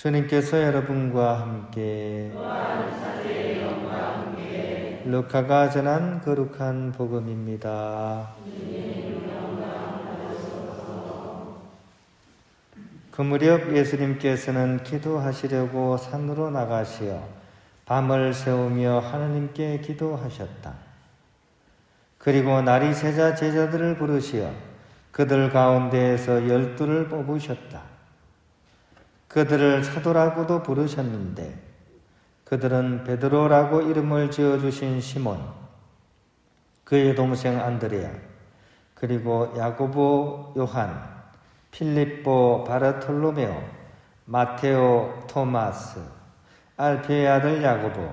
주님께서 여러분과 함께 루카가 전한 거룩한 복음입니다. 그 무렵 예수님께서는 기도하시려고 산으로 나가시어 밤을 새우며 하느님께 기도하셨다. 그리고 날이 새자 제자들을 부르시어 그들 가운데에서 12를 뽑으셨다. 그들을 사도라고도 부르셨는데 그들은 베드로라고 이름을 지어주신 시몬, 그의 동생 안드레아, 그리고 야고보, 요한, 필립보, 바르톨로메오, 마테오, 토마스, 알페의 아들 야고보,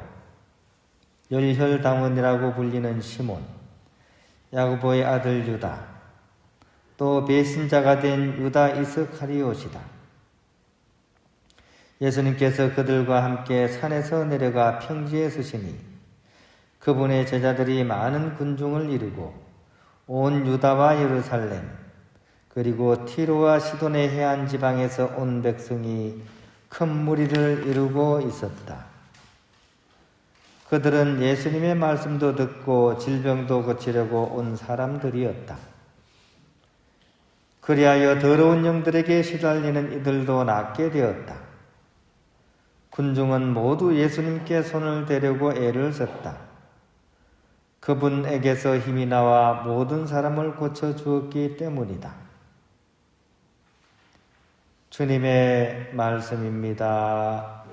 열혈당원이라고 불리는 시몬, 야고보의 아들 유다, 또 배신자가 된 유다 이스카리옷이다. 예수님께서 그들과 함께 산에서 내려가 평지에 서시니 그분의 제자들이 많은 군중을 이루고 온 유다와 예루살렘 그리고 티로와 시돈의 해안 지방에서 온 백성이 큰 무리를 이루고 있었다. 그들은 예수님의 말씀도 듣고 질병도 고치려고 온 사람들이었다. 그리하여 더러운 영들에게 시달리는 이들도 낫게 되었다. 군중은 모두 예수님께 손을 대려고 애를 썼다. 그분에게서 힘이 나와 모든 사람을 고쳐주었기 때문이다. 주님의 말씀입니다.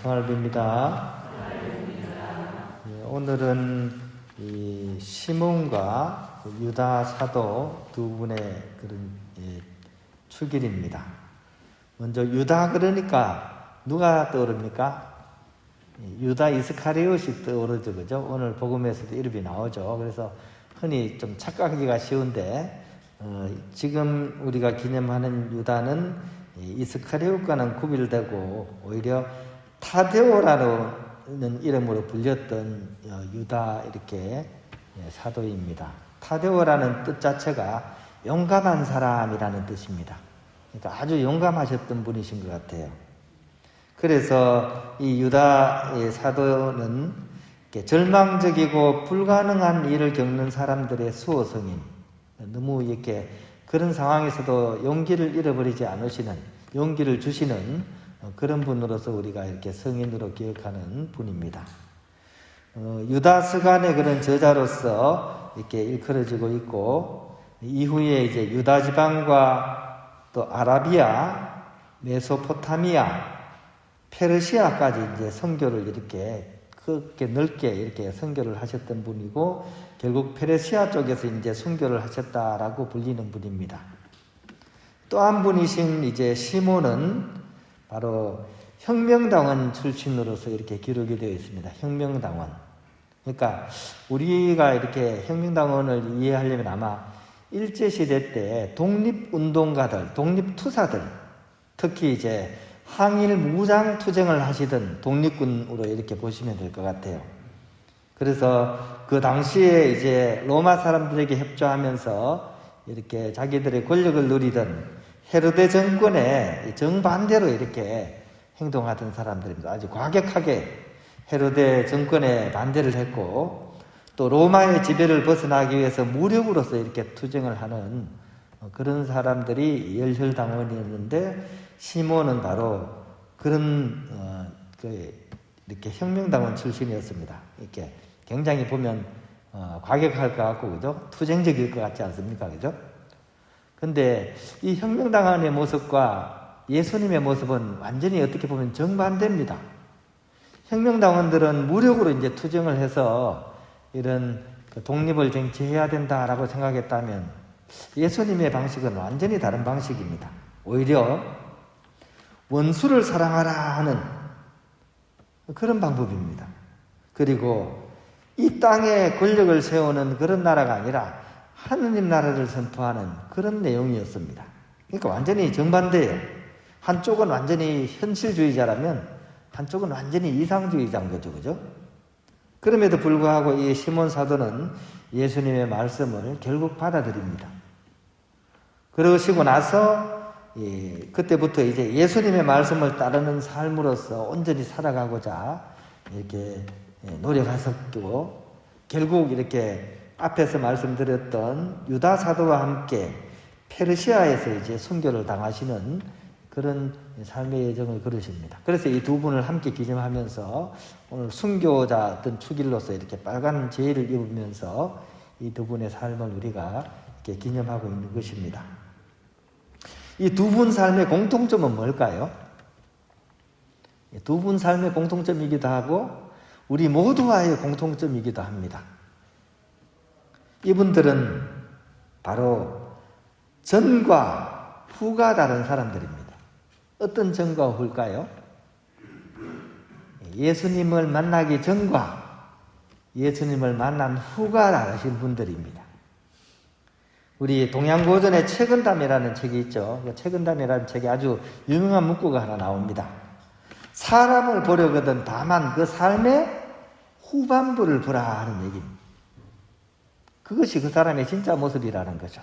평화를 빕니다. 오늘은 이 시몬과 유다 사도 두 분의 그런 축일입니다. 먼저 유다 그러니까 누가 떠오릅니까? 유다 이스카리옷이 떠오르죠, 그죠? 오늘 복음에서도 이름이 나오죠. 그래서 흔히 좀 착각하기가 쉬운데 지금 우리가 기념하는 유다는 이스카리옷과는 구별되고 오히려 타데오라는 이름으로 불렸던 유다 이렇게 사도입니다. 타데오라는 뜻 자체가 용감한 사람이라는 뜻입니다. 그러니까 아주 용감하셨던 분이신 것 같아요. 그래서 이 유다의 사도는 절망적이고 불가능한 일을 겪는 사람들의 수호성인, 너무 이렇게 그런 상황에서도 용기를 잃어버리지 않으시는, 용기를 주시는 그런 분으로서 우리가 이렇게 성인으로 기억하는 분입니다. 유다서간의 그런 저자로서 이렇게 일컬어지고 있고, 이후에 이제 유다 지방과 또 아라비아, 메소포타미아, 페르시아까지 이제 선교를 이렇게 크게 넓게 이렇게 선교를 하셨던 분이고, 결국 페르시아 쪽에서 이제 선교를 하셨다라고 불리는 분입니다. 또 한 분이신 이제 시몬은 바로 혁명당원 출신으로서 이렇게 기록이 되어 있습니다. 혁명당원. 그러니까 우리가 이렇게 혁명당원을 이해하려면 아마 일제시대 때 독립운동가들, 독립투사들, 특히 이제 항일 무장 투쟁을 하시던 독립군으로 이렇게 보시면 될 것 같아요. 그래서 그 당시에 이제 로마 사람들에게 협조하면서 이렇게 자기들의 권력을 누리던 헤로데 정권의 정반대로 이렇게 행동하던 사람들입니다. 아주 과격하게 헤로데 정권에 반대를 했고 또 로마의 지배를 벗어나기 위해서 무력으로서 이렇게 투쟁을 하는 그런 사람들이 열혈당원이었는데 시몬은 바로 그런 이렇게 혁명당원 출신이었습니다. 이렇게 굉장히 보면 과격할 것 같고 그죠? 투쟁적일 것 같지 않습니까? 그죠? 근데 이 혁명당원의 모습과 예수님의 모습은 완전히 어떻게 보면 정반대입니다. 혁명당원들은 무력으로 이제 투쟁을 해서 이런 독립을 쟁취해야 된다라고 생각했다면 예수님의 방식은 완전히 다른 방식입니다. 오히려 원수를 사랑하라 하는 그런 방법입니다. 그리고 이 땅에 권력을 세우는 그런 나라가 아니라 하느님 나라를 선포하는 그런 내용이었습니다. 그러니까 완전히 정반대예요. 한쪽은 완전히 현실주의자라면 한쪽은 완전히 이상주의자인 거죠. 그죠? 그럼에도 불구하고 이 시몬 사도는 예수님의 말씀을 결국 받아들입니다. 그러시고 나서 그때부터 이제 예수님의 말씀을 따르는 삶으로서 온전히 살아가고자 이렇게 노력하셨고, 결국 이렇게 앞에서 말씀드렸던 유다 사도와 함께 페르시아에서 이제 순교를 당하시는 그런 삶의 여정을 걸으십니다. 그래서 이 두 분을 함께 기념하면서 오늘 순교자 어떤 축일로서 이렇게 빨간 제의를 입으면서 이 두 분의 삶을 우리가 이렇게 기념하고 있는 것입니다. 이 두 분 삶의 공통점은 뭘까요? 두 분 삶의 공통점이기도 하고 우리 모두와의 공통점이기도 합니다. 이분들은 바로 전과 후가 다른 사람들입니다. 어떤 전과 후일까요? 예수님을 만나기 전과 예수님을 만난 후가 다르신 분들입니다. 우리 동양고전의 책은담이라는 책이 있죠. 책은담이라는 책에 아주 유명한 문구가 하나 나옵니다. 사람을 보려거든 다만 그 삶의 후반부를 보라 하는 얘기입니다. 그것이 그 사람의 진짜 모습이라는 거죠.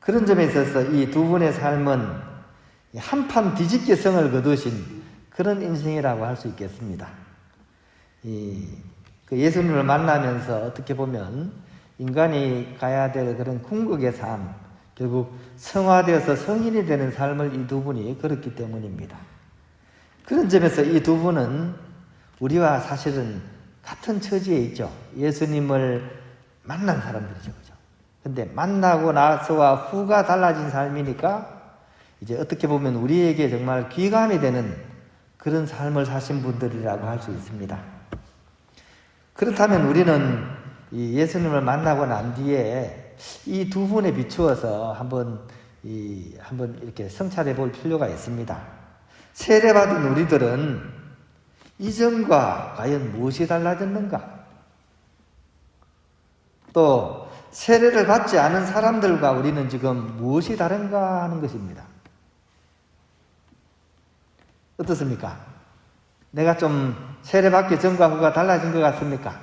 그런 점에 있어서 이 두 분의 삶은 한판 뒤집게 성을 거두신 그런 인생이라고 할 수 있겠습니다. 그 예수님을 만나면서 어떻게 보면 인간이 가야 될 그런 궁극의 삶, 결국 성화되어서 성인이 되는 삶을 이 두 분이 걸었기 때문입니다. 그런 점에서 이 두 분은 우리와 사실은 같은 처지에 있죠. 예수님을 만난 사람들이죠. 그죠? 근데 만나고 나서와 후가 달라진 삶이니까 이제 어떻게 보면 우리에게 정말 귀감이 되는 그런 삶을 사신 분들이라고 할 수 있습니다. 그렇다면 우리는 이 예수님을 만나고 난 뒤에 이 두 분에 비추어서 한번 이렇게 성찰해 볼 필요가 있습니다. 세례받은 우리들은 이전과 과연 무엇이 달라졌는가? 또 세례를 받지 않은 사람들과 우리는 지금 무엇이 다른가 하는 것입니다. 어떻습니까? 내가 좀 세례받기 전과 후가 달라진 것 같습니까?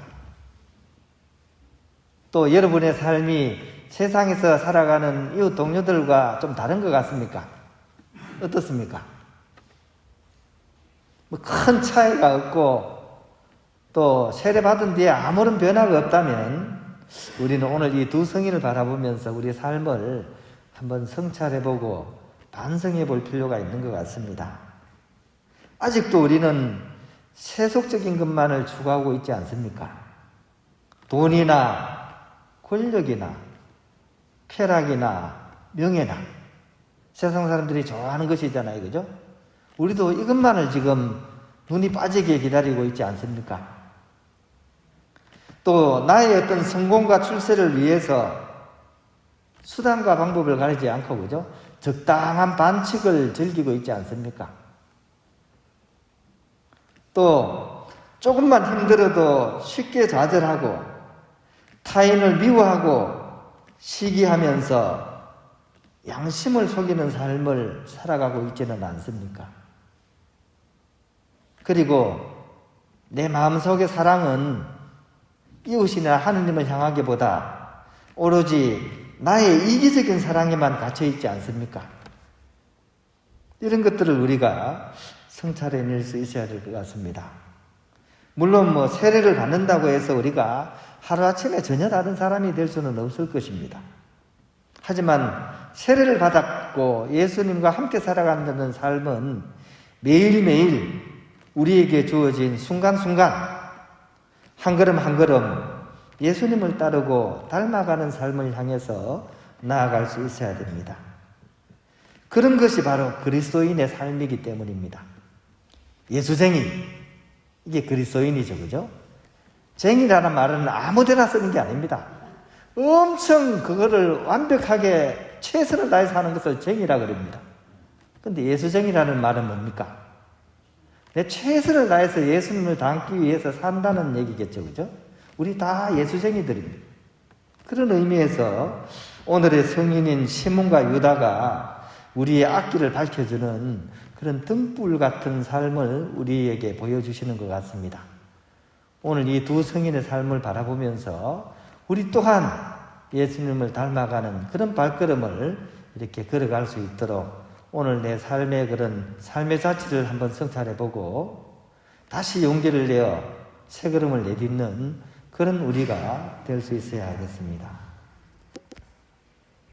또 여러분의 삶이 세상에서 살아가는 이웃 동료들과 좀 다른 것 같습니까? 어떻습니까? 큰 차이가 없고 또 세례받은 뒤에 아무런 변화가 없다면 우리는 오늘 이 두 성인을 바라보면서 우리의 삶을 한번 성찰해보고 반성해볼 필요가 있는 것 같습니다. 아직도 우리는 세속적인 것만을 추구하고 있지 않습니까? 돈이나 권력이나 쾌락이나 명예나 세상 사람들이 좋아하는 것이잖아요. 그죠? 우리도 이것만을 지금 눈이 빠지게 기다리고 있지 않습니까? 또 나의 어떤 성공과 출세를 위해서 수단과 방법을 가리지 않고 그죠? 적당한 반칙을 즐기고 있지 않습니까? 또 조금만 힘들어도 쉽게 좌절하고 타인을 미워하고 시기하면서 양심을 속이는 삶을 살아가고 있지는 않습니까? 그리고 내 마음속의 사랑은 이웃이나 하느님을 향하기보다 오로지 나의 이기적인 사랑에만 갇혀있지 않습니까? 이런 것들을 우리가 성찰해낼 수 있어야 될 것 같습니다. 물론 세례를 받는다고 해서 우리가 하루아침에 전혀 다른 사람이 될 수는 없을 것입니다. 하지만 세례를 받았고 예수님과 함께 살아간다는 삶은 매일매일 우리에게 주어진 순간순간 한 걸음 한 걸음 예수님을 따르고 닮아가는 삶을 향해서 나아갈 수 있어야 됩니다. 그런 것이 바로 그리스도인의 삶이기 때문입니다. 예수쟁이, 이게 그리스도인이죠. 그죠? 쟁이라는 말은 아무데나 쓰는 게 아닙니다. 엄청 그거를 완벽하게 최선을 다해서 하는 것을 쟁이라 그럽니다. 근데 예수쟁이라는 말은 뭡니까? 내 최선을 다해서 예수님을 닮기 위해서 산다는 얘기겠죠. 그죠? 우리 다 예수쟁이들입니다. 그런 의미에서 오늘의 성인인 시몬과 유다가 우리의 앞길을 밝혀주는 그런 등불 같은 삶을 우리에게 보여주시는 것 같습니다. 오늘 이 두 성인의 삶을 바라보면서 우리 또한 예수님을 닮아가는 그런 발걸음을 이렇게 걸어갈 수 있도록 오늘 내 삶의 그런 삶의 자취를 한번 성찰해보고 다시 용기를 내어 새 걸음을 내딛는 그런 우리가 될 수 있어야 하겠습니다.